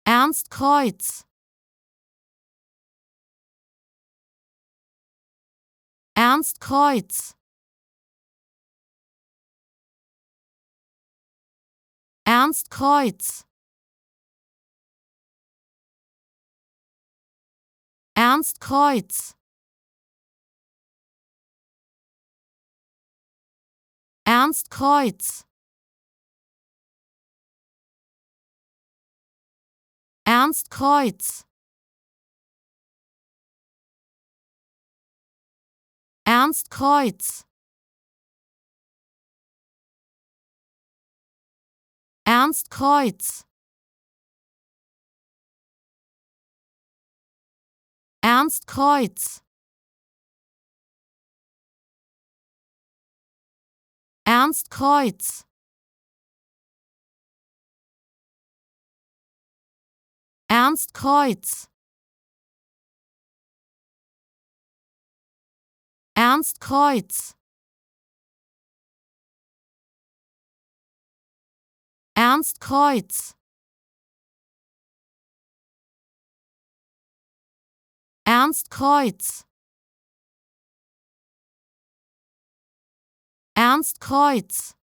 Ernst Kreuz. Ernst Kreuz. Ernst Kreuz. Ernst Kreuz. Ernst Kreuz. Ernst Kreuz. Ernst Kreuz. Ernst Kreuz. Ernst Kreuz. Ernst Kreuz. Ernst Kreuz. Ernst Kreuz. Ernst Kreuz. Ernst Kreuz. Ernst Kreuz.